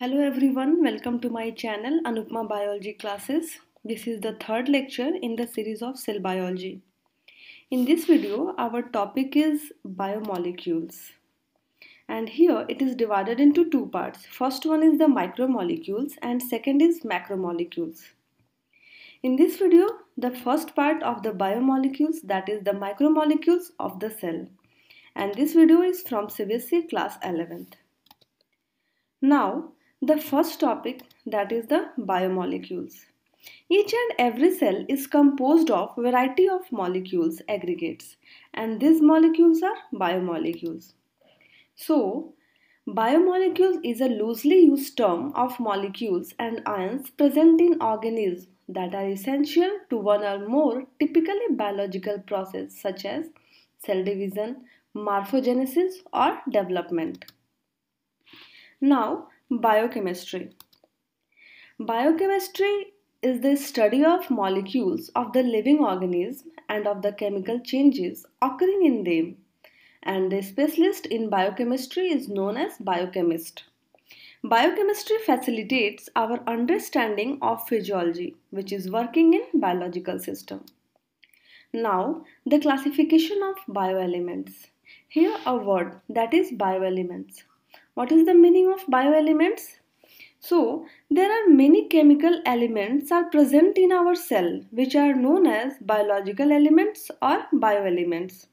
Hello everyone, welcome to my channel Anupma Biology Classes. This is the third lecture in the series of cell biology. In this video, our topic is biomolecules. And here it is divided into two parts. First one is the micromolecules and second is macromolecules. In this video, the first part of the biomolecules, that is the micromolecules of the cell. And this video is from CBSE class 11th. Now, the first topic, that is the biomolecules. Each and every cell is composed of variety of molecules aggregates, and these molecules are biomolecules. So, biomolecules is a loosely used term of molecules and ions present in organisms that are essential to one or more typically biological processes such as cell division, morphogenesis or development. Now, biochemistry. Biochemistry is the study of molecules of the living organism and of the chemical changes occurring in them. And the specialist in biochemistry is known as biochemist. Biochemistry facilitates our understanding of physiology, which is working in biological system. Now, the classification of bioelements. Here a word, that is bioelements. What is the meaning of bioelements? So, there are many chemical elements are present in our cell which are known as biological elements or bioelements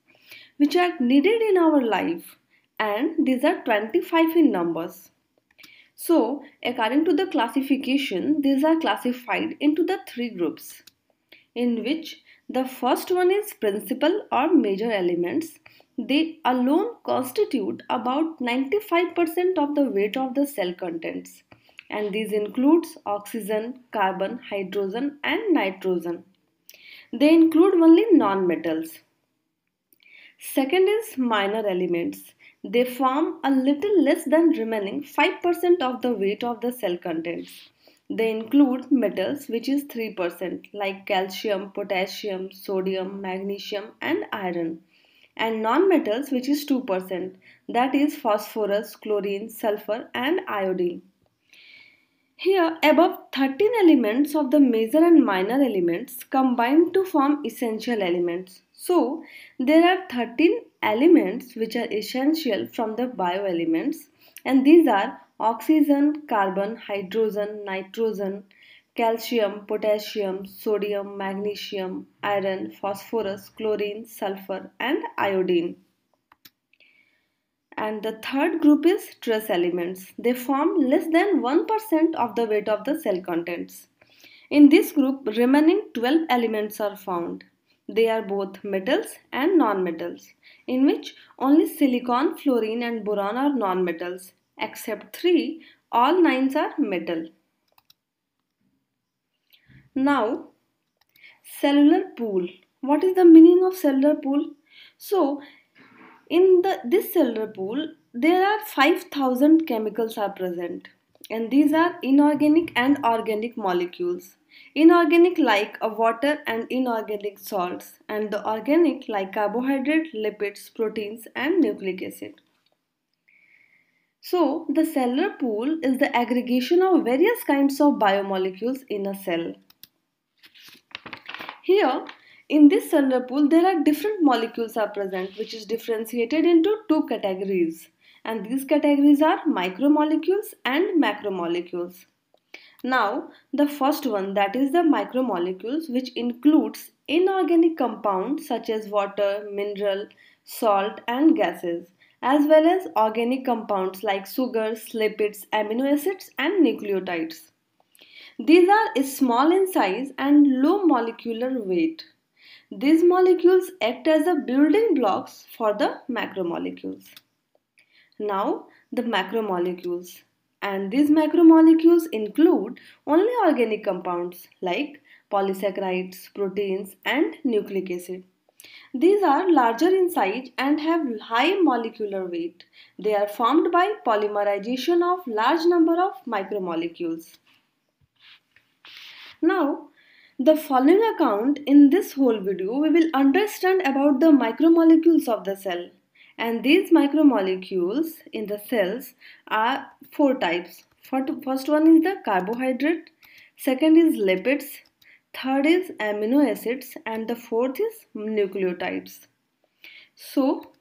which are needed in our life, and these are 25 in numbers. So, according to the classification, these are classified into the three groups, in which the first one is principal or major elements. They alone constitute about 95% of the weight of the cell contents, and these includes oxygen, carbon, hydrogen and nitrogen. They include only non-metals. Second is minor elements. They form a little less than remaining 5% of the weight of the cell contents. They include metals, which is 3%, like calcium, potassium, sodium, magnesium and iron, and non-metals, which is 2%, that is phosphorus, chlorine, sulfur and iodine. Here, above 13 elements of the major and minor elements combine to form essential elements. So, there are 13 elements which are essential from the bioelements, and these are oxygen, carbon, hydrogen, nitrogen, calcium, potassium, sodium, magnesium, iron, phosphorus, chlorine, sulfur and iodine. And the third group is trace elements. They form less than 1% of the weight of the cell contents. In this group, remaining 12 elements are found. They are both metals and non-metals, in which only silicon, fluorine and boron are non-metals. Except 3, all 9 are metal. Now, cellular pool. What is the meaning of cellular pool? So, in this cellular pool, there are 5,000 chemicals are present, and these are inorganic and organic molecules. Inorganic like water and inorganic salts, and the organic like carbohydrate, lipids, proteins and nucleic acid. So, the cellular pool is the aggregation of various kinds of biomolecules in a cell. Here, in this cellular pool, there are different molecules are present, which is differentiated into two categories. And these categories are micromolecules and macromolecules. Now, the first one, that is the micromolecules, which includes inorganic compounds such as water, mineral, salt and gases, as well as organic compounds like sugars, lipids, amino acids and nucleotides. These are small in size and low molecular weight. These molecules act as a building blocks for the macromolecules. Now, the macromolecules. And these macromolecules include only organic compounds like polysaccharides, proteins and nucleic acid. These are larger in size and have high molecular weight. They are formed by polymerization of large number of micromolecules. Now, the following account in this whole video, we will understand about the micromolecules of the cell. And these micromolecules in the cells are four types. First one is the carbohydrate, second is lipids, third is amino acids, and the fourth is nucleotides. So,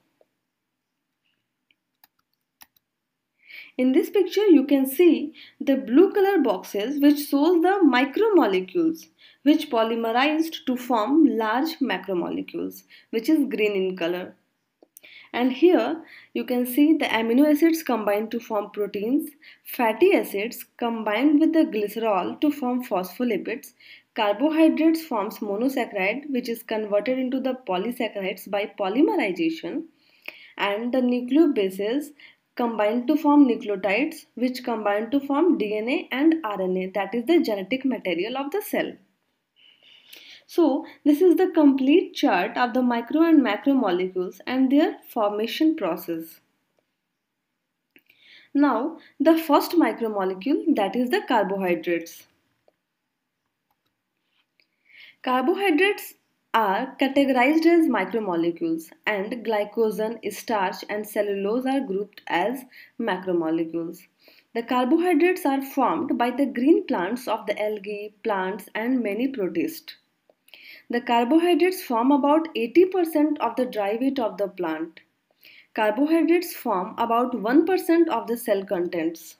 in this picture you can see the blue color boxes which shows the micromolecules which polymerized to form large macromolecules, which is green in color. And here you can see the amino acids combine to form proteins, fatty acids combined with the glycerol to form phospholipids, carbohydrates forms monosaccharide which is converted into the polysaccharides by polymerization, and the nucleobases combine to form nucleotides which combine to form DNA and RNA, that is the genetic material of the cell. So, this is the complete chart of the micro and macromolecules and their formation process. Now, the first micromolecule, that is the carbohydrates. Carbohydrates are categorized as micromolecules, and glycogen, starch, and cellulose are grouped as macromolecules. The carbohydrates are formed by the green plants of the algae, plants, and many protists. The carbohydrates form about 80% of the dry weight of the plant. Carbohydrates form about 1% of the cell contents.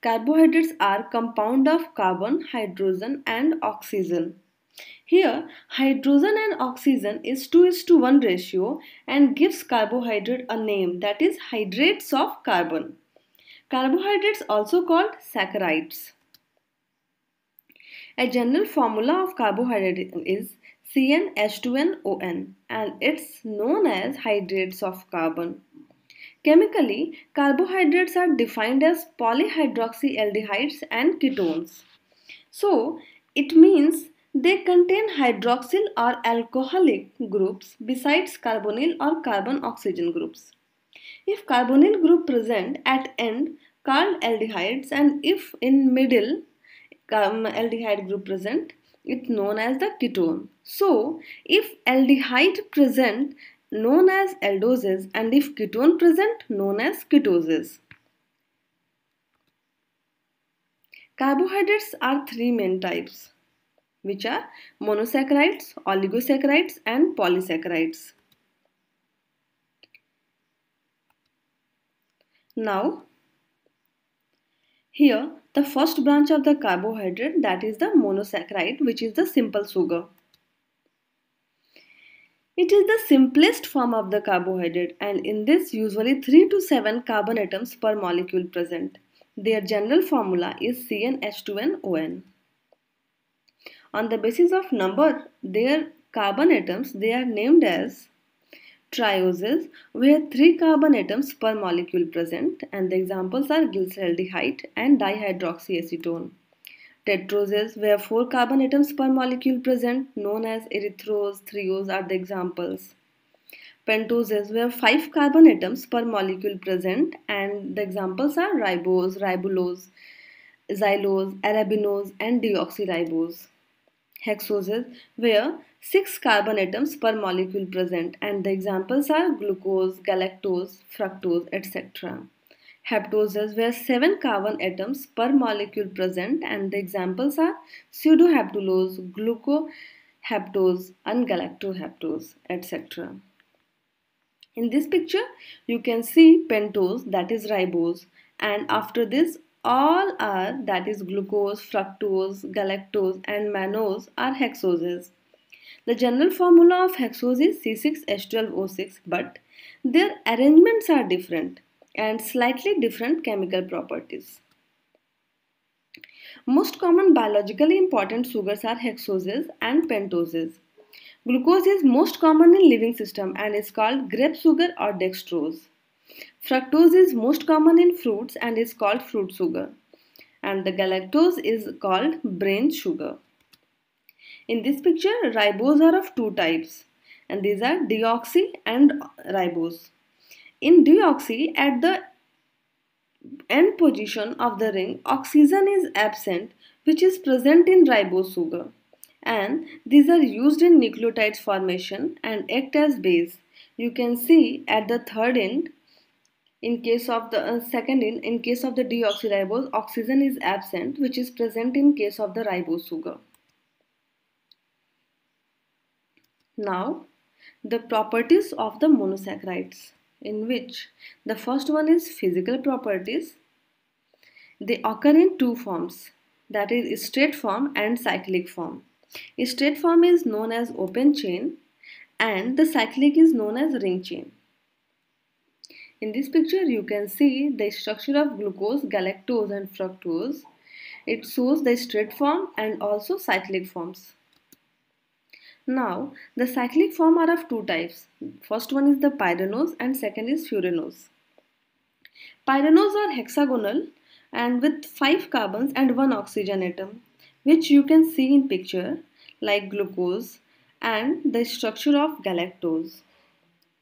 Carbohydrates are compound of carbon, hydrogen and oxygen. Here, hydrogen and oxygen is 2:1 ratio and gives carbohydrate a name, that is hydrates of carbon. Carbohydrates also called saccharides. A general formula of carbohydrate is CnH2nON and it's known as hydrates of carbon. Chemically, carbohydrates are defined as polyhydroxyaldehydes and ketones. So, it means they contain hydroxyl or alcoholic groups besides carbonyl or carbon-oxygen groups. If carbonyl group present at end, called aldehydes, and if in middle aldehyde group present, it's known as the ketone. So, if aldehyde present, known as aldoses, and if ketone present, known as ketoses. Carbohydrates are three main types, which are monosaccharides, oligosaccharides, and polysaccharides. Now, here the first branch of the carbohydrate, that is the monosaccharide, which is the simple sugar. It is the simplest form of the carbohydrate, and in this usually 3 to 7 carbon atoms per molecule present. Their general formula is CnH2nON. On the basis of number their carbon atoms, they are named as trioses, where 3 carbon atoms per molecule present, and the examples are glyceraldehyde and dihydroxyacetone. Tetroses, where 4 carbon atoms per molecule present, known as erythrose, threose are the examples. Pentoses, where 5 carbon atoms per molecule present, and the examples are ribose, ribulose, xylose, arabinose, and deoxyribose. Hexoses, where 6 carbon atoms per molecule present, and the examples are glucose, galactose, fructose, etc. Heptoses, where 7 carbon atoms per molecule present, and the examples are pseudoheptulose, glucoheptose, and galactoheptose, etc. In this picture, you can see pentose, that is ribose, and after this, all are, that is glucose, fructose, galactose, and mannose are hexoses. The general formula of hexose is C6H12O6, but their arrangements are different and slightly different chemical properties. Most common biologically important sugars are hexoses and pentoses. Glucose is most common in living system and is called grape sugar or dextrose. Fructose is most common in fruits and is called fruit sugar. And the galactose is called brain sugar. In this picture, ribose are of two types, and these are deoxy and ribose. In deoxy, at the end position of the ring, oxygen is absent, which is present in ribose sugar. And these are used in nucleotides formation and act as base. You can see at the third end In case of the in case of the deoxyribose, oxygen is absent, which is present in case of the ribose sugar. Now, the properties of the monosaccharides, in which the first one is physical properties. They occur in two forms, that is straight form and cyclic form. Straight form is known as open chain and the cyclic is known as ring chain. In this picture you can see the structure of glucose, galactose and fructose. It shows the straight form and also cyclic forms. Now the cyclic form are of two types. First one is the pyranose and second is furanose. Pyranose are hexagonal and with 5 carbons and 1 oxygen atom, which you can see in picture like glucose and the structure of galactose.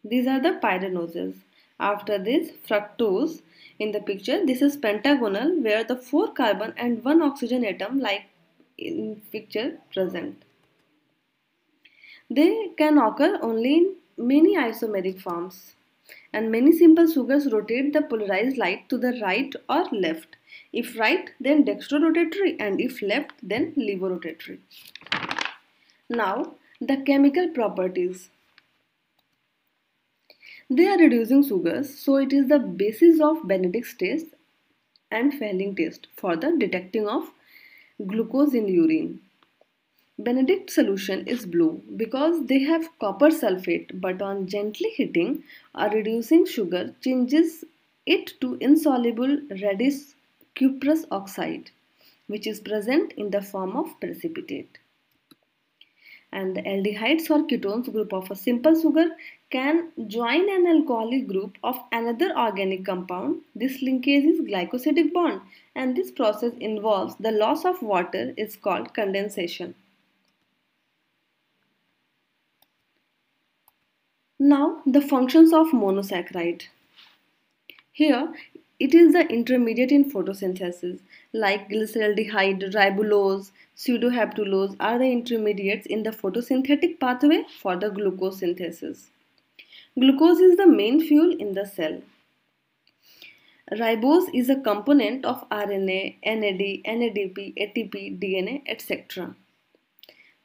These are the pyranoses. After this, fructose in the picture, this is pentagonal where the 4 carbon and 1 oxygen atom like in picture present. They can occur only in many isomeric forms. And many simple sugars rotate the polarized light to the right or left. If right, then dextrorotatory, and if left, then levorotatory. Now, the chemical properties. They are reducing sugars, so it is the basis of Benedict's test and Fehling test for the detecting of glucose in urine. Benedict solution is blue because they have copper sulfate, but on gently heating or reducing sugar changes it to insoluble reddish cuprous oxide, which is present in the form of precipitate. And the aldehydes or ketones group of a simple sugar can join an alcoholic group of another organic compound. This linkage is glycosidic bond, and this process involves the loss of water is called condensation. Now the functions of monosaccharide. Here it is the intermediate in photosynthesis like glyceraldehyde, ribulose, pseudohaptulose are the intermediates in the photosynthetic pathway for the glucose synthesis. Glucose is the main fuel in the cell. Ribose is a component of RNA, NAD, NADP, ATP, DNA, etc.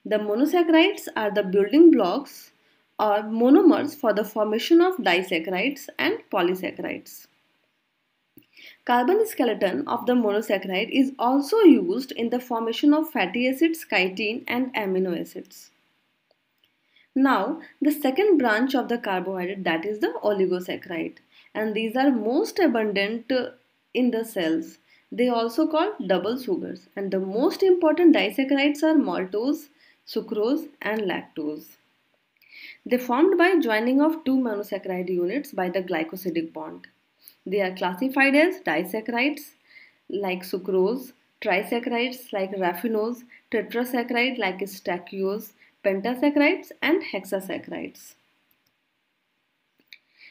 The monosaccharides are the building blocks or monomers for the formation of disaccharides and polysaccharides. Carbon skeleton of the monosaccharide is also used in the formation of fatty acids, chitin and amino acids. Now, the second branch of the carbohydrate, that is the oligosaccharide, and these are most abundant in the cells. They are also called double sugars, and the most important disaccharides are maltose, sucrose and lactose. They are formed by joining of two monosaccharide units by the glycosidic bond. They are classified as disaccharides like sucrose, trisaccharides like raffinose, tetrasaccharide like stachyose, pentasaccharides and hexasaccharides.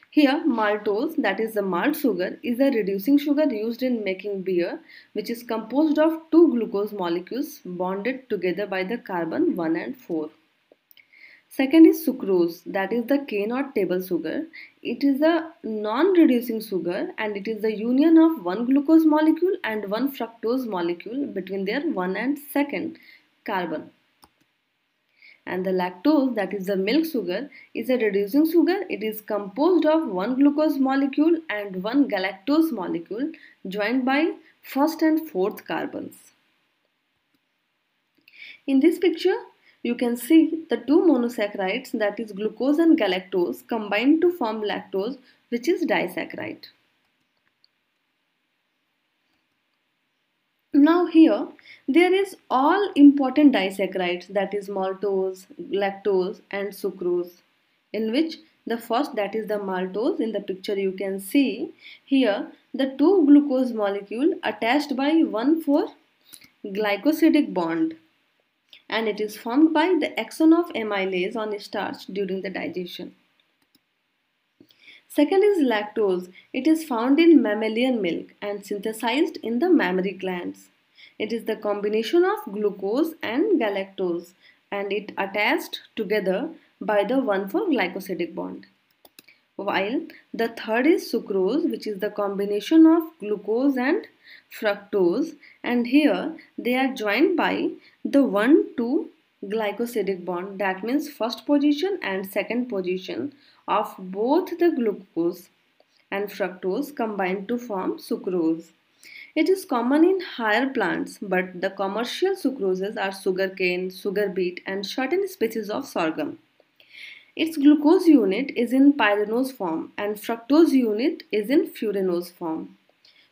Here maltose, that is the malt sugar, is a reducing sugar used in making beer, which is composed of two glucose molecules bonded together by the carbon 1 and 4. Second is sucrose, that is the cane or table sugar. It is a non-reducing sugar and it is the union of one glucose molecule and one fructose molecule between their 1 and 2nd carbon. And the lactose, that is the milk sugar, is a reducing sugar. It is composed of one glucose molecule and one galactose molecule joined by 1st and 4th carbons. In this picture, you can see the two monosaccharides, that is glucose and galactose, combined to form lactose, which is disaccharide. Now here there is all important disaccharides, that is maltose, lactose and sucrose, in which the first, that is the maltose, in the picture you can see here the two glucose molecule attached by 1,4 glycosidic bond, and it is formed by the axon of amylase on starch during the digestion. Second is lactose. It is found in mammalian milk and synthesized in the mammary glands. It is the combination of glucose and galactose and it attached together by the 1,4 glycosidic bond. while the third is sucrose, which is the combination of glucose and fructose, and here they are joined by the 1,2 glycosidic bond, that means first position and second position of both the glucose and fructose combined to form sucrose. It is common in higher plants, but the commercial sucroses are sugarcane, sugar beet, and certain species of sorghum. Its glucose unit is in pyranose form and fructose unit is in furanose form.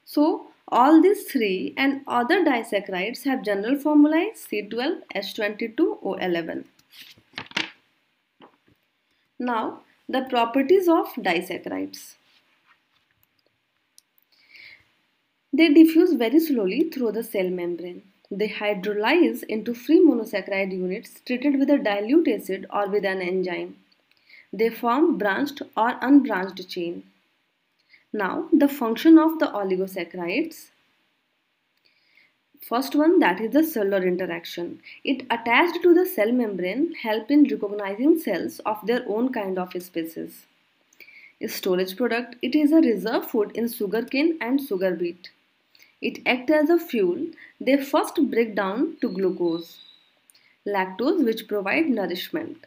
So, all these three and other disaccharides have general formulae C12H22O11. Now, the properties of disaccharides. They diffuse very slowly through the cell membrane. They hydrolyze into free monosaccharide units treated with a dilute acid or with an enzyme. They form branched or unbranched chain. Now, the function of the oligosaccharides. First one, that is the cellular interaction. It attached to the cell membrane help in recognizing cells of their own kind of species. Storage product, it is a reserve food in sugarcane and sugar beet. It acts as a fuel. They first break down to glucose, lactose, which provide nourishment.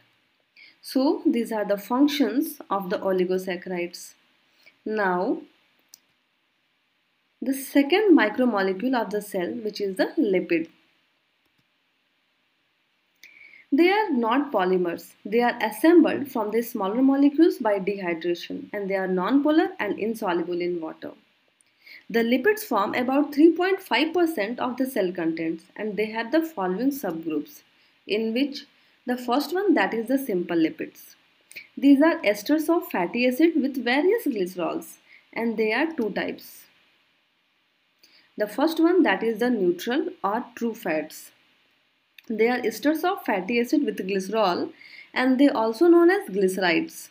So these are the functions of the oligosaccharides. Now, the second micromolecule of the cell, which is the lipid. They are not polymers. They are assembled from the smaller molecules by dehydration, and they are nonpolar and insoluble in water. The lipids form about 3.5% of the cell contents, and they have the following subgroups, in which the first one, that is the simple lipids. These are esters of fatty acid with various glycerols, and they are two types. The first one, that is the neutral or true fats. They are esters of fatty acid with glycerol, and they are also known as glycerides.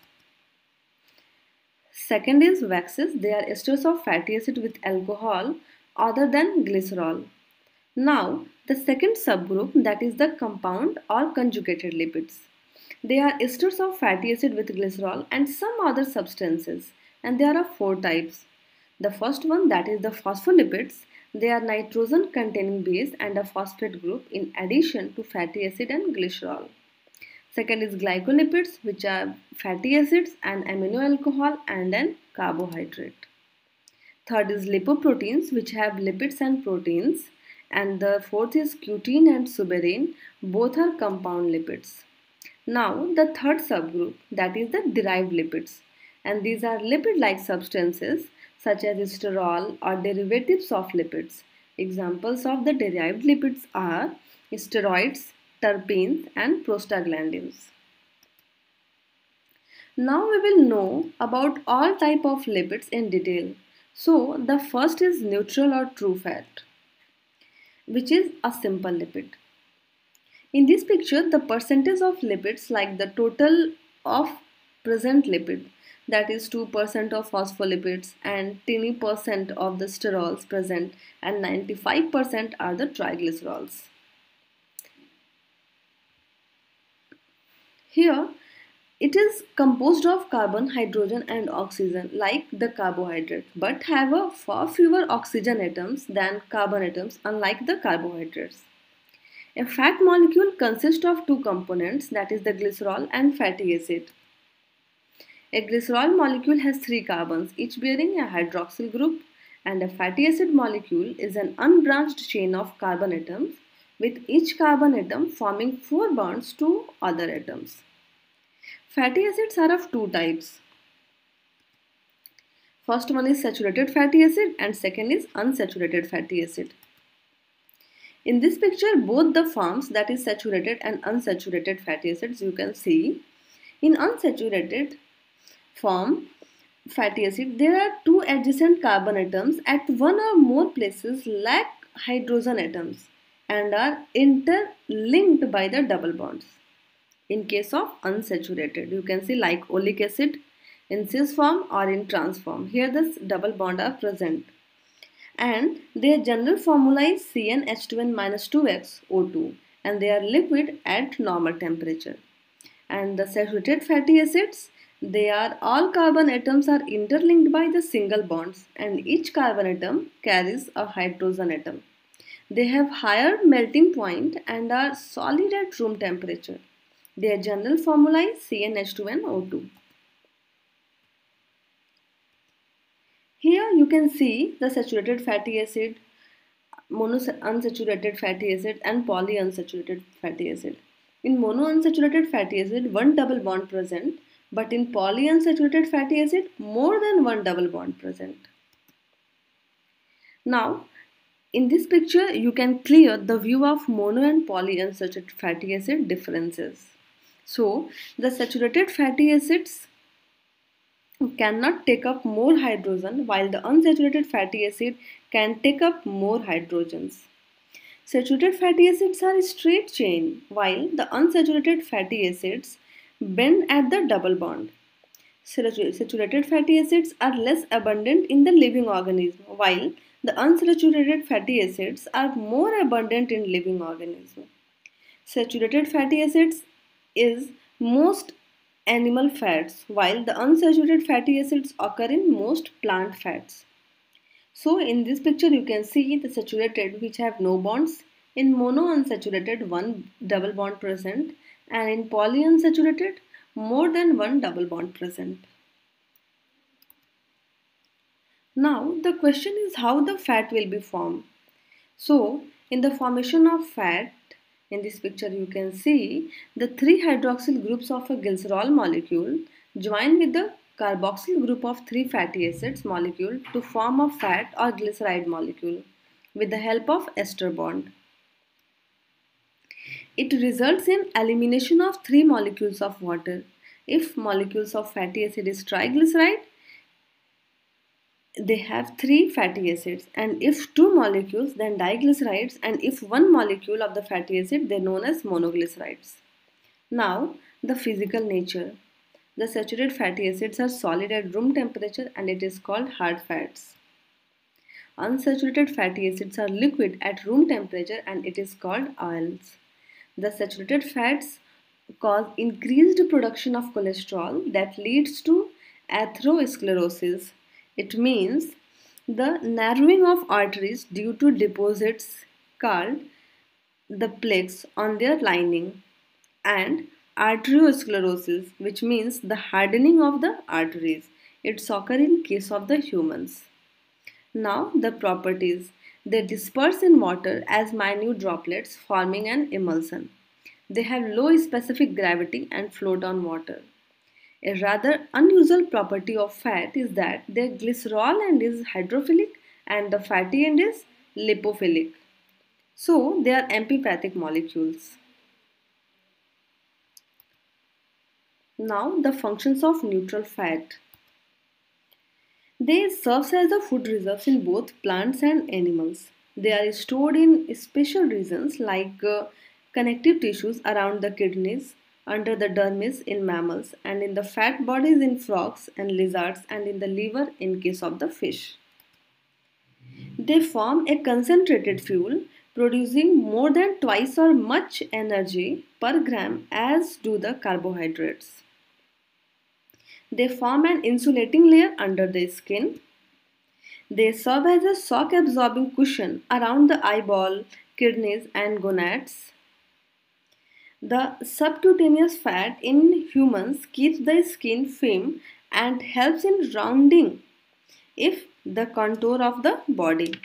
Second is waxes. They are esters of fatty acid with alcohol other than glycerol. Now, the second subgroup, that is the compound or conjugated lipids. They are esters of fatty acid with glycerol and some other substances, and there are four types. The first one, that is the phospholipids. They are nitrogen containing base and a phosphate group in addition to fatty acid and glycerol. Second is glycolipids, which are fatty acids and amino alcohol and an carbohydrate. Third is lipoproteins, which have lipids and proteins. And the fourth is cutin and suberin, both are compound lipids. Now the third subgroup, that is the derived lipids, and these are lipid-like substances such as sterol or derivatives of lipids. Examples of the derived lipids are steroids, terpenes and prostaglandins. Now we will know about all type of lipids in detail. So the first is neutral or true fat, which is a simple lipid. In this picture, the percentage of lipids, like the total of present lipid, that is 2% of phospholipids and teeny percent of the sterols present, and 95% are the triglycerols. Here, it is composed of carbon, hydrogen and oxygen like the carbohydrate, but have a far fewer oxygen atoms than carbon atoms, unlike the carbohydrates. A fat molecule consists of two components, that is the glycerol and fatty acid. A glycerol molecule has three carbons, each bearing a hydroxyl group, and a fatty acid molecule is an unbranched chain of carbon atoms, with each carbon atom forming four bonds to other atoms. Fatty acids are of two types. First one is saturated fatty acid and second is unsaturated fatty acid. In this picture, both the forms, that is saturated and unsaturated fatty acids, you can see. In unsaturated form fatty acid, there are two adjacent carbon atoms at one or more places lack hydrogen atoms and are interlinked by the double bonds. In case of unsaturated, you can see like oleic acid in cis form or in trans form. Here the double bond are present. And their general formula is CnH2n-2xO2 and they are liquid at normal temperature. And the saturated fatty acids, They are all carbon atoms are interlinked by the single bonds, and each carbon atom carries a hydrogen atom. They have higher melting point and are solid at room temperature. Their general formula is CnH2 and O2. Here you can see the saturated fatty acid, monounsaturated fatty acid and polyunsaturated fatty acid. In monounsaturated fatty acid, one double bond present, but in polyunsaturated fatty acid, more than one double bond present. Now, in this picture, you can clear the view of mono and polyunsaturated fatty acid differences. So, the saturated fatty acids cannot take up more hydrogen while the unsaturated fatty acid can take up more hydrogens. Saturated fatty acids are a straight chain while the unsaturated fatty acids bend at the double bond. Saturated fatty acids are less abundant in the living organism while the unsaturated fatty acids are more abundant in living organism. Saturated fatty acids is most animal fats while the unsaturated fatty acids occur in most plant fats. So in this picture you can see the saturated which have no bonds, in monounsaturated one double bond present, and in polyunsaturated more than one double bond present. Now the question is how the fat will be formed. So in the formation of fat, in this picture you can see the three hydroxyl groups of a glycerol molecule join with the carboxyl group of three fatty acids molecule to form a fat or glyceride molecule with the help of ester bond. It results in elimination of three molecules of water. If molecules of fatty acid is triglyceride, they have three fatty acids, and if two molecules then diglycerides, and if one molecule of the fatty acid they're known as monoglycerides. Now the physical nature. The saturated fatty acids are solid at room temperature and it is called hard fats. Unsaturated fatty acids are liquid at room temperature and it is called oils. The saturated fats cause increased production of cholesterol that leads to atherosclerosis. It means the narrowing of arteries due to deposits called the plaques on their lining, and arteriosclerosis, which means the hardening of the arteries. It's occur in case of the humans. Now the properties. They disperse in water as minute droplets forming an emulsion. They have low specific gravity and float on water. A rather unusual property of fat is that their glycerol end is hydrophilic and the fatty end is lipophilic. So they are amphipathic molecules. Now the functions of neutral fat. They serve as the food reserves in both plants and animals. They are stored in special regions like connective tissues around the kidneys, under the dermis in mammals, and in the fat bodies in frogs and lizards, and in the liver in case of the fish. They form a concentrated fuel producing more than twice or much energy per gram as do the carbohydrates. They form an insulating layer under the skin. They serve as a shock absorbing cushion around the eyeball, kidneys, and gonads. The subcutaneous fat in humans keeps the skin firm and helps in rounding if the contour of the body.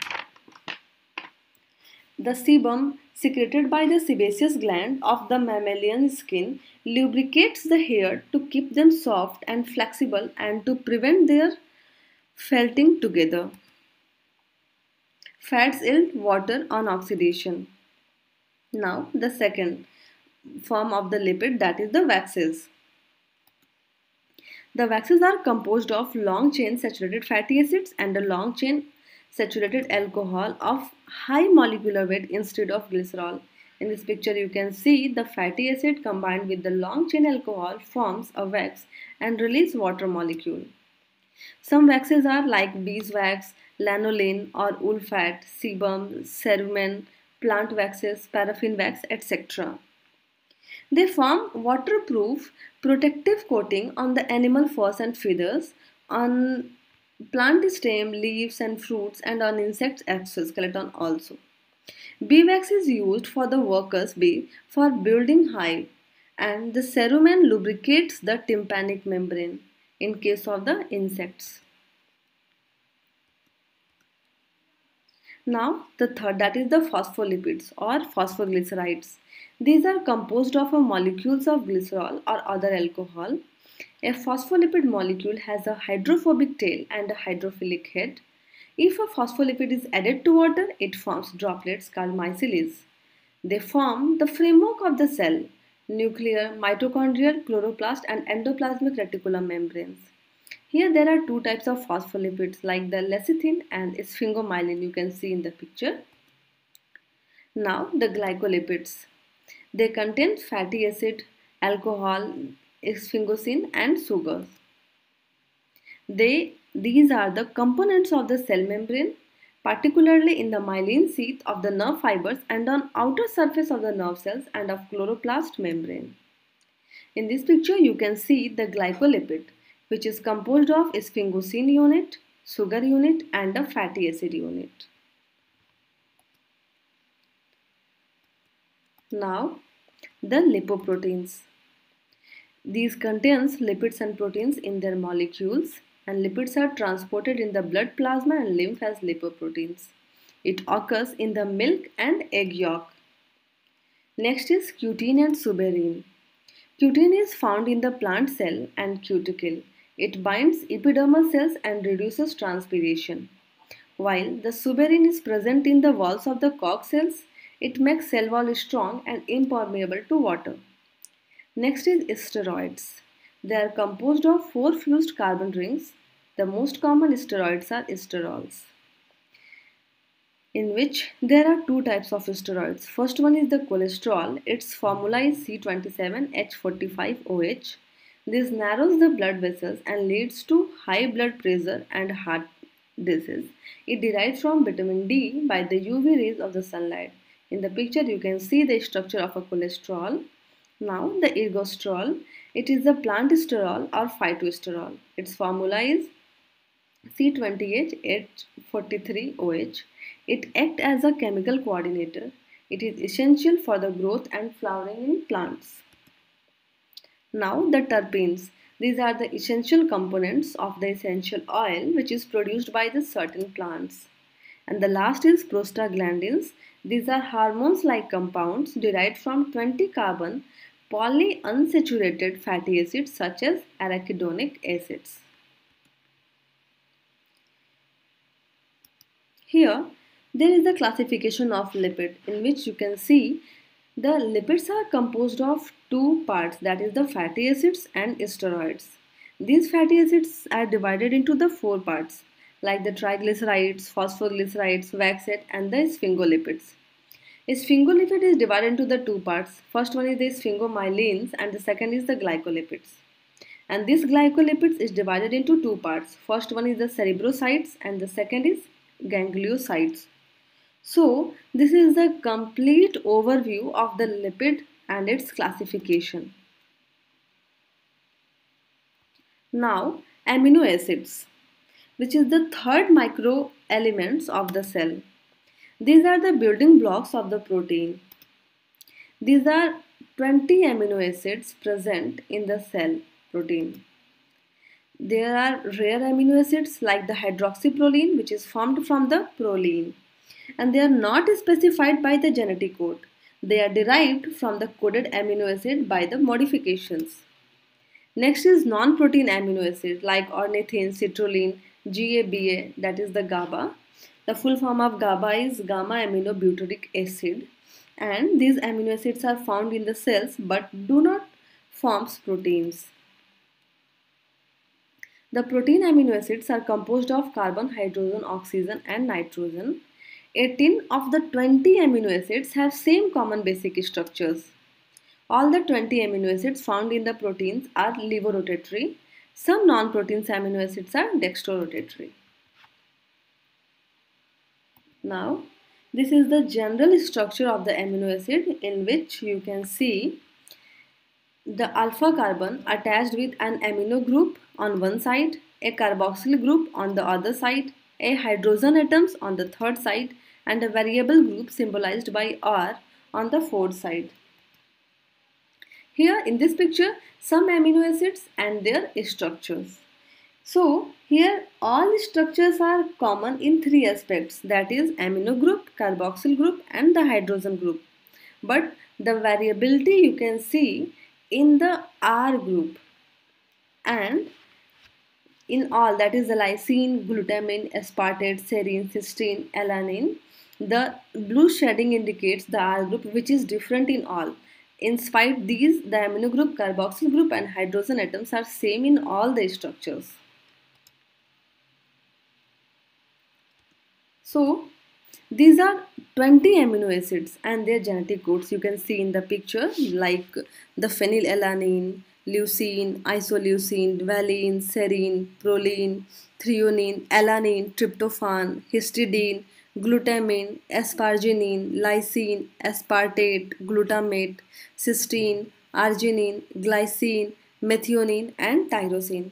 The sebum secreted by the sebaceous gland of the mammalian skin lubricates the hair to keep them soft and flexible and to prevent their felting together. Fats yield water on oxidation. Now the second form of the lipid, that is the waxes. The waxes are composed of long chain saturated fatty acids and a long chain saturated alcohol of high molecular weight instead of glycerol. In this picture you can see the fatty acid combined with the long chain alcohol forms a wax and release water molecule. Some waxes are like beeswax, lanolin or wool fat, sebum, cerumen, plant waxes, paraffin wax, etc. They form waterproof protective coating on the animal furs and feathers, on plant stem, leaves and fruits, and on insect exoskeleton also. Beeswax is used for the workers' bee for building hive, and the cerumen lubricates the tympanic membrane in case of the insects. Now the third, that is the phospholipids or phosphoglycerides. These are composed of a molecules of glycerol or other alcohol. A phospholipid molecule has a hydrophobic tail and a hydrophilic head. If a phospholipid is added to water, it forms droplets called micelles. They form the framework of the cell, nuclear, mitochondrial, chloroplast and endoplasmic reticulum membranes. Here there are two types of phospholipids like the lecithin and sphingomyelin you can see in the picture. Now the glycolipids. They contain fatty acid, alcohol, sphingosine and sugars. These are the components of the cell membrane, particularly in the myelin sheath of the nerve fibers and on outer surface of the nerve cells and of chloroplast membrane. In this picture you can see the glycolipid, which is composed of sphingosine unit, sugar unit and a fatty acid unit. Now the lipoproteins. These contains lipids and proteins in their molecules, and lipids are transported in the blood plasma and lymph as lipoproteins. It occurs in the milk and egg yolk. Next is cutin and suberin. Cutin is found in the plant cell and cuticle. It binds epidermal cells and reduces transpiration. While the suberin is present in the walls of the cork cells, it makes cell wall strong and impermeable to water. Next is steroids. They are composed of four fused carbon rings. The most common steroids are sterols, in which there are two types of steroids. First one is the cholesterol. Its formula is C27H45OH. This narrows the blood vessels and leads to high blood pressure and heart disease. It derives from vitamin D by the UV rays of the sunlight. In the picture you can see the structure of a cholesterol. Now the ergosterol, it is a plant sterol or phytosterol. Its formula is C20H43OH. It acts as a chemical coordinator. It is essential for the growth and flowering in plants. Now the terpenes. These are the essential components of the essential oil which is produced by the certain plants. And the last is prostaglandins. These are hormones-like compounds derived from 20 carbon polyunsaturated fatty acids such as arachidonic acids. Here there is the classification of lipid, in which you can see the lipids are composed of two parts, that is the fatty acids and steroids. These fatty acids are divided into the four parts like the triglycerides, phosphoglycerides, waxate and the sphingolipids. A sphingolipid is divided into the two parts. First one is the sphingomyelins and the second is the glycolipids. And this glycolipids is divided into two parts. First one is the cerebrosides and the second is gangliosides. So this is the complete overview of the lipid and its classification. Now amino acids, which is the third micro elements of the cell. These are the building blocks of the protein. These are 20 amino acids present in the cell protein. There are rare amino acids like the hydroxyproline, which is formed from the proline, and they are not specified by the genetic code. They are derived from the coded amino acid by the modifications. Next is non-protein amino acids like ornithine, citrulline, GABA, that is the GABA. The full form of GABA is gamma aminobutyric acid, and these amino acids are found in the cells but do not form proteins. The protein amino acids are composed of carbon, hydrogen, oxygen and nitrogen. 18 of the 20 amino acids have same common basic structures. All the 20 amino acids found in the proteins are levorotatory. Some non-protein amino acids are dextrorotatory. Now, this is the general structure of the amino acid, in which you can see the alpha carbon attached with an amino group on one side, a carboxyl group on the other side, a hydrogen atoms on the third side, and a variable group symbolized by R on the fourth side. Here in this picture, some amino acids and their structures. So here all structures are common in three aspects, that is amino group, carboxyl group and the hydrogen group. But the variability you can see in the R group and in all, that is the lysine, glutamine, aspartate, serine, cysteine, alanine. The blue shading indicates the R group which is different in all. In spite these, the amino group, carboxyl group and hydrogen atoms are same in all the structures. So these are 20 amino acids and their genetic codes you can see in the picture, like the phenylalanine, leucine, isoleucine, valine, serine, proline, threonine, alanine, tryptophan, histidine, glutamine, asparagine, lysine, aspartate, glutamate, cysteine, arginine, glycine, methionine and tyrosine.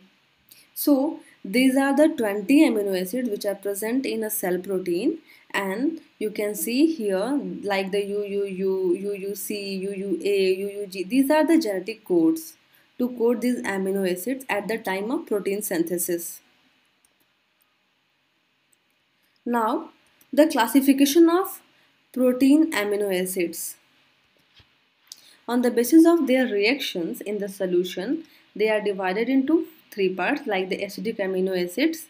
So these are the 20 amino acids which are present in a cell protein, and you can see here like the UUU, UUC, UUA, UUG. These are the genetic codes to code these amino acids at the time of protein synthesis. Now the classification of protein amino acids. On the basis of their reactions in the solution, they are divided into three parts, like the acidic amino acids.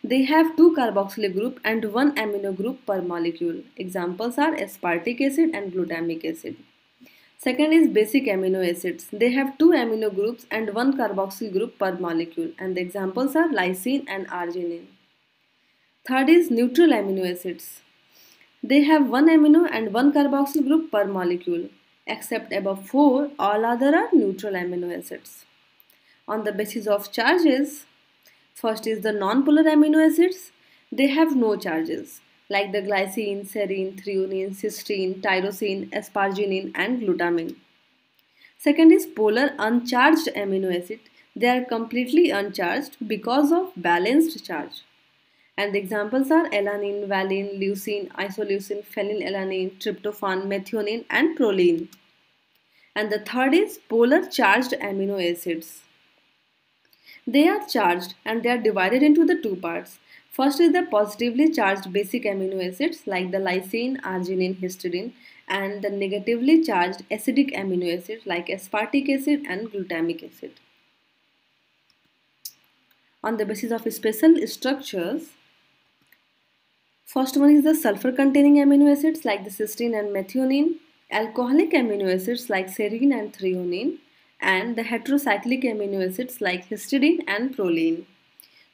They have two carboxyl group and one amino group per molecule. Examples are aspartic acid and glutamic acid. Second is basic amino acids. They have two amino groups and one carboxyl group per molecule, and the examples are lysine and arginine. Third is neutral amino acids. They have one amino and one carboxyl group per molecule. Except above 4, all other are neutral amino acids. On the basis of charges, first is the non-polar amino acids. They have no charges, like the glycine, serine, threonine, cysteine, tyrosine, asparagine and glutamine. Second is polar uncharged amino acid. They are completely uncharged because of balanced charge. And the examples are alanine, valine, leucine, isoleucine, phenylalanine, tryptophan, methionine and proline. And the third is polar charged amino acids. They are charged and they are divided into the two parts. First is the positively charged basic amino acids like the lysine, arginine, histidine, and the negatively charged acidic amino acids like aspartic acid and glutamic acid. On the basis of special structures, first one is the sulfur-containing amino acids like the cysteine and methionine, alcoholic amino acids like serine and threonine, and the heterocyclic amino acids like histidine and proline.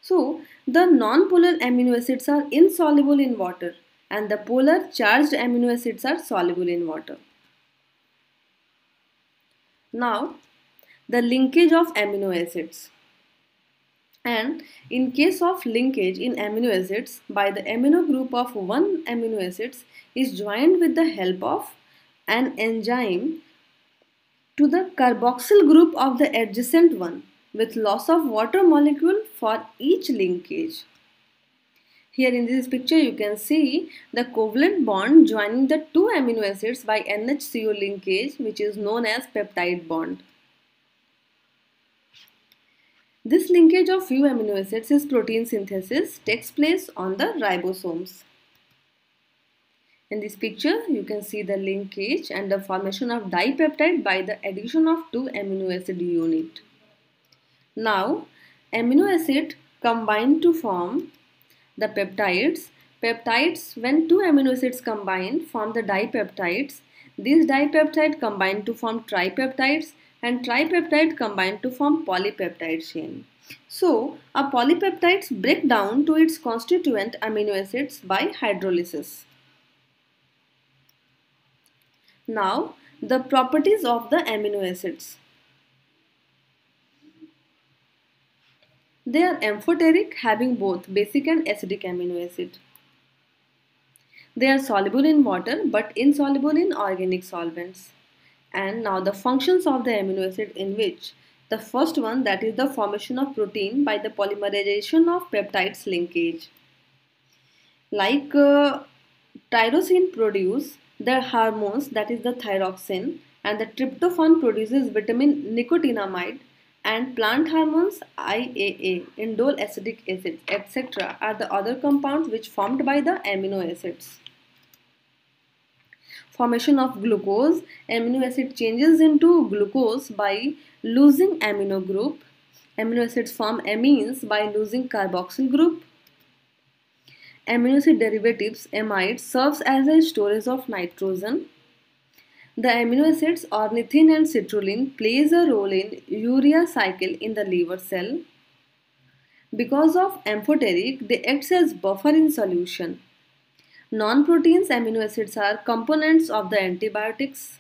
So, the non-polar amino acids are insoluble in water and the polar charged amino acids are soluble in water. Now, the linkage of amino acids. And in case of linkage in amino acids, by the amino group of one amino acids is joined with the help of an enzyme to the carboxyl group of the adjacent one with loss of water molecule for each linkage. Here in this picture you can see the covalent bond joining the two amino acids by NHCO linkage, which is known as peptide bond. This linkage of few amino acids is protein synthesis takes place on the ribosomes. In this picture, you can see the linkage and the formation of dipeptide by the addition of two amino acid unit. Now, amino acid combine to form the peptides. Peptides, when two amino acids combine, form the dipeptides. These dipeptides combine to form tripeptides and tripeptide combine to form polypeptide chain. So, a polypeptides break down to its constituent amino acids by hydrolysis. Now, the properties of the amino acids. They are amphoteric, having both basic and acidic amino acid. They are soluble in water but insoluble in organic solvents. And now the functions of the amino acid, in which the first one, that is the formation of protein by the polymerization of peptides linkage. Like tyrosine produce the hormones, that is the thyroxine, and the tryptophan produces vitamin nicotinamide, and plant hormones IAA, indole acetic acid, etc. are the other compounds which formed by the amino acids. Formation of glucose. Amino acid changes into glucose by losing amino group. Amino acids form amines by losing carboxyl group. Amino acid derivatives amide serves as a storage of nitrogen. The amino acids ornithine and citrulline plays a role in urea cycle in the liver cell. Because of amphoteric, they act as buffer in solution. Non-proteins amino acids are components of the antibiotics.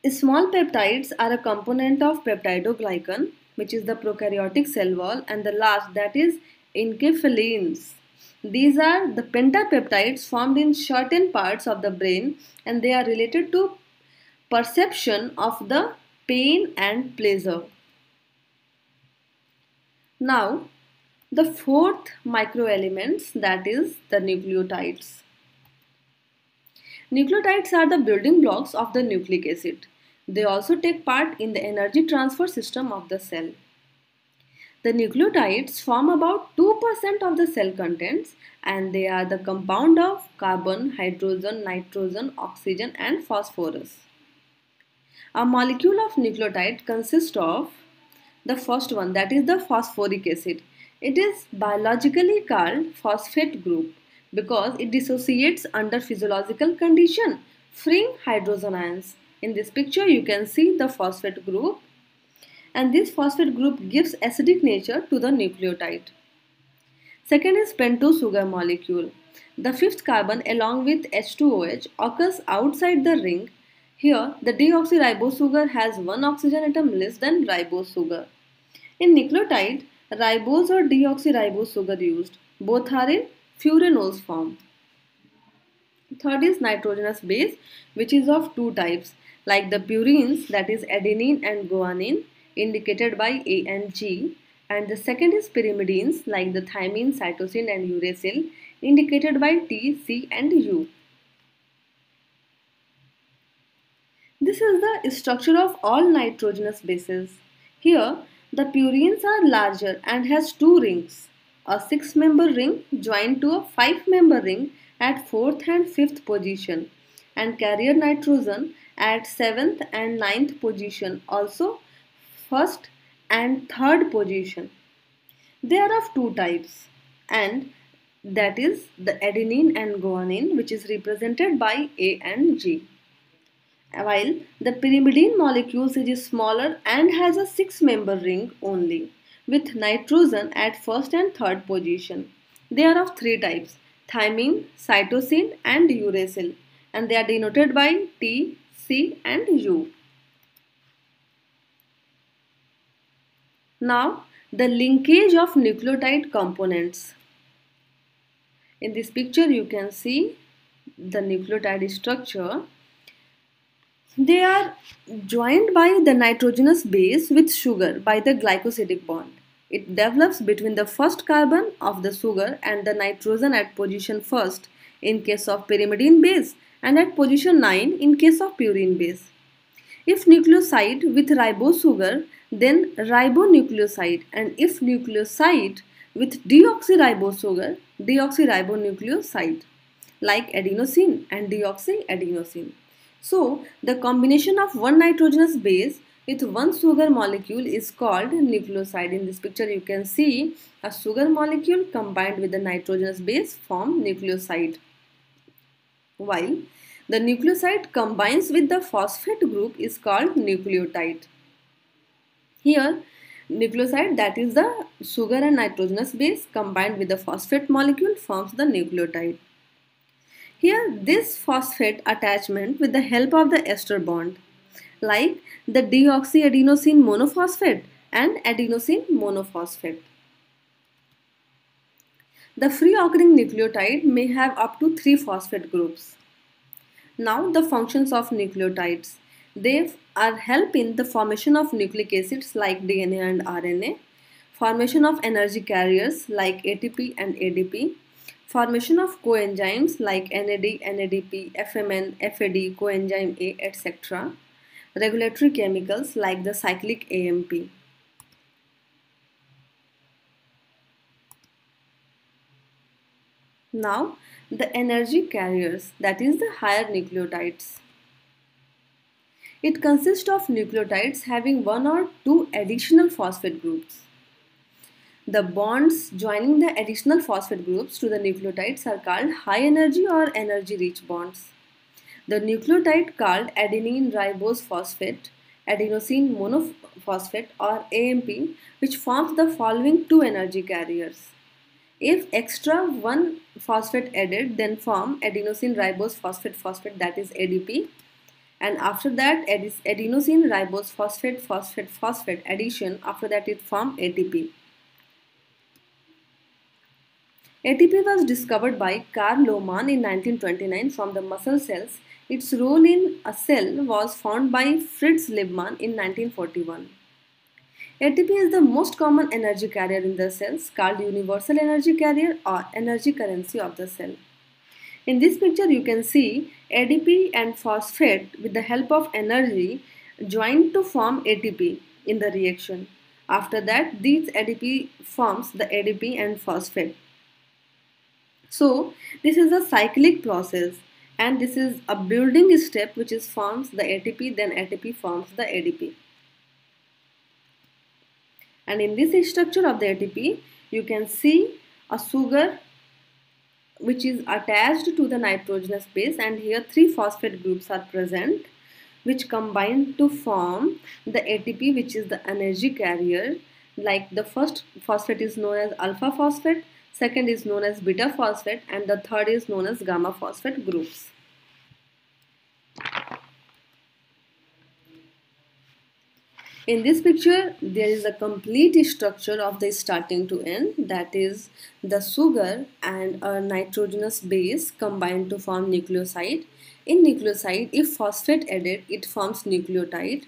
Small peptides are a component of peptidoglycan, which is the prokaryotic cell wall, and the last, that is enkephalins. These are the pentapeptides formed in certain parts of the brain, and they are related to perception of the pain and pleasure. Now, the fourth microelements, that is the nucleotides. Nucleotides are the building blocks of the nucleic acid. They also take part in the energy transfer system of the cell. The nucleotides form about 2% of the cell contents, and they are the compound of carbon, hydrogen, nitrogen, oxygen and phosphorus. A molecule of nucleotide consists of the first one, that is the phosphoric acid. It is biologically called phosphate group because it dissociates under physiological condition, freeing hydrogen ions. In this picture you can see the phosphate group, and this phosphate group gives acidic nature to the nucleotide. Second is pentose sugar molecule. The fifth carbon along with H2OH occurs outside the ring. Here the deoxyribose sugar has one oxygen atom less than ribose sugar. In nucleotide, ribose or deoxyribose sugar used. Both are in furanose form. Third is nitrogenous base, which is of two types, like the purines, that is adenine and guanine, indicated by A and G, and the second is pyrimidines, like the thymine, cytosine and uracil, indicated by T, C and U. This is the structure of all nitrogenous bases. Here, the purines are larger and has two rings, a 6-member ring joined to a 5-member ring at 4th and 5th position, and carrier nitrogen at 7th and 9th position, also 1st and 3rd position. They are of two types, and that is the adenine and guanine, which is represented by A and G. While the pyrimidine molecules is smaller and has a 6-member ring only, with nitrogen at 1st and 3rd position. They are of three types, thymine, cytosine and uracil, and they are denoted by T, C and U. Now, the linkage of nucleotide components. In this picture you can see the nucleotide structure. They are joined by the nitrogenous base with sugar by the glycosidic bond. It develops between the first carbon of the sugar and the nitrogen at position 1st in case of pyrimidine base and at position 9 in case of purine base. If nucleoside with ribose sugar, then ribonucleoside, and if nucleoside with deoxyribose sugar, deoxyribonucleoside, like adenosine and deoxyadenosine. So, the combination of one nitrogenous base with one sugar molecule is called nucleoside. In this picture you can see a sugar molecule combined with the nitrogenous base form nucleoside, while the nucleoside combines with the phosphate group is called nucleotide. Here, nucleoside, that is the sugar and nitrogenous base combined with the phosphate molecule, forms the nucleotide. Here, this phosphate attachment with the help of the ester bond, like the deoxyadenosine monophosphate and adenosine monophosphate. The free occurring nucleotide may have up to 3 phosphate groups. Now, the functions of nucleotides. They are help in the formation of nucleic acids like DNA and RNA, formation of energy carriers like ATP and ADP, formation of coenzymes like NAD, NADP, FMN, FAD, coenzyme A, etc. Regulatory chemicals like the cyclic AMP. Now, the energy carriers, that is the higher nucleotides. It consists of nucleotides having one or two additional phosphate groups. The bonds joining the additional phosphate groups to the nucleotides are called high energy or energy rich bonds. The nucleotide called adenine ribose phosphate, adenosine monophosphate or AMP, which forms the following two energy carriers. If extra one phosphate added, then form adenosine ribose phosphate that is ADP, and after that adenosine ribose phosphate addition, after that it form ATP. ATP was discovered by Karl Lohmann in 1929 from the muscle cells. Its role in a cell was found by Fritz Liebmann in 1941. ATP is the most common energy carrier in the cells, called universal energy carrier or energy currency of the cell. In this picture you can see ADP and phosphate with the help of energy joined to form ATP in the reaction. After that these ADP forms the ADP and phosphate. So this is a cyclic process and this is a building step which is forms the ATP, then ATP forms the ADP. And in this structure of the ATP you can see a sugar which is attached to the nitrogenous base, and here three phosphate groups are present which combine to form the ATP, which is the energy carrier. Like the first phosphate is known as alpha phosphate, second is known as beta phosphate, and the third is known as gamma phosphate groups. In this picture, there is a complete structure of the starting to end, that is the sugar and a nitrogenous base combined to form nucleoside. In nucleoside, if phosphate added, it forms nucleotide.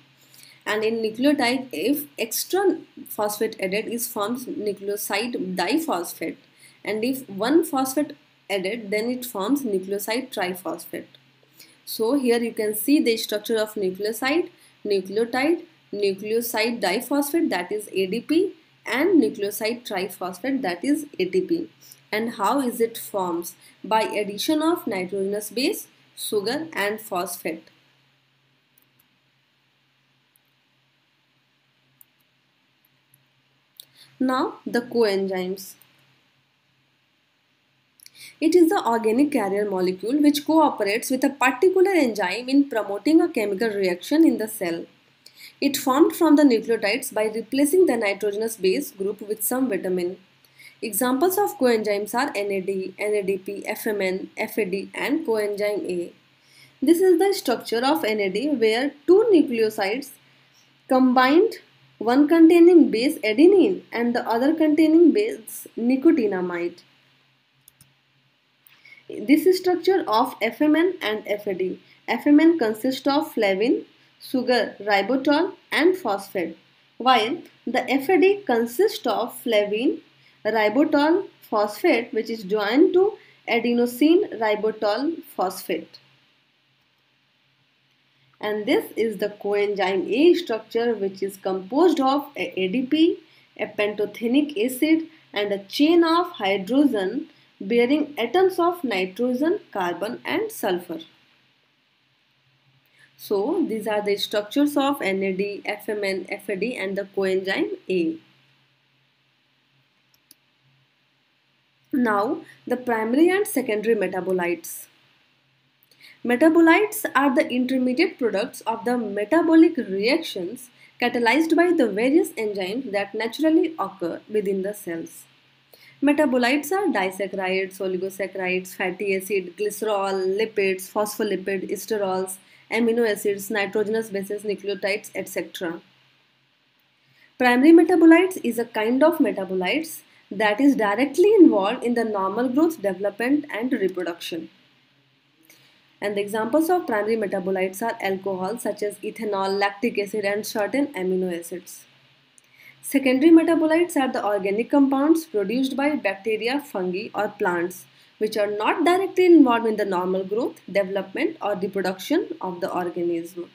And in nucleotide, if extra phosphate added, it forms nucleoside diphosphate. And if one phosphate added, then it forms nucleoside triphosphate. So here you can see the structure of nucleoside, nucleotide, nucleoside diphosphate that is ADP, and nucleoside triphosphate that is ATP. And how is it forms? By addition of nitrogenous base, sugar and phosphate. Now the coenzymes. It is the organic carrier molecule which cooperates with a particular enzyme in promoting a chemical reaction in the cell. It formed from the nucleotides by replacing the nitrogenous base group with some vitamin. Examples of coenzymes are NAD, NADP, FMN, FAD and coenzyme A. This is the structure of NAD where two nucleosides combined, one containing base adenine and the other containing base nicotinamide. This structure of FMN and FAD. FMN consists of flavin, sugar, ribitol and phosphate, while the FAD consists of flavin, ribitol, phosphate which is joined to adenosine ribitol phosphate. And this is the coenzyme A structure, which is composed of a ADP, a pentothenic acid and a chain of hydrogen bearing atoms of nitrogen, carbon and sulfur. So these are the structures of NAD, FMN, FAD and the coenzyme A. Now the primary and secondary metabolites. Metabolites are the intermediate products of the metabolic reactions catalyzed by the various enzymes that naturally occur within the cells. Metabolites are disaccharides, oligosaccharides, fatty acid, glycerol, lipids, phospholipid, esterols, amino acids, nitrogenous bases, nucleotides, etc. Primary metabolites is a kind of metabolites that is directly involved in the normal growth, development and reproduction. And the examples of primary metabolites are alcohol such as ethanol, lactic acid, and certain amino acids. Secondary metabolites are the organic compounds produced by bacteria, fungi, or plants, which are not directly involved in the normal growth, development, or reproduction of the organism.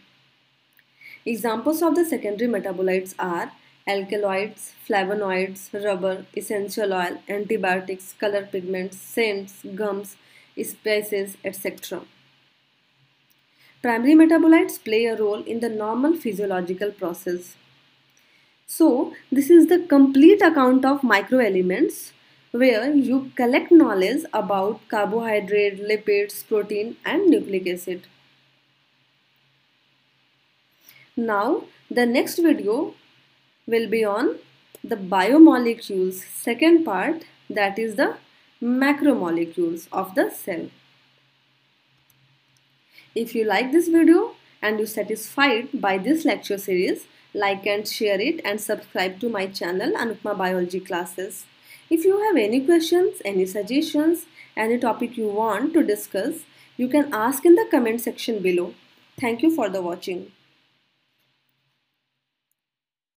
Examples of the secondary metabolites are alkaloids, flavonoids, rubber, essential oil, antibiotics, color pigments, scents, gums, spices, etc. Primary metabolites play a role in the normal physiological process. So, this is the complete account of microelements where you collect knowledge about carbohydrate, lipids, protein, and nucleic acid. Now, the next video will be on the biomolecules, second part, that is the macromolecules of the cell. If you like this video and you're satisfied by this lecture series, like and share it and subscribe to my channel Anupma Biology Classes. If you have any questions, any suggestions, any topic you want to discuss, you can ask in the comment section below. Thank you for the watching.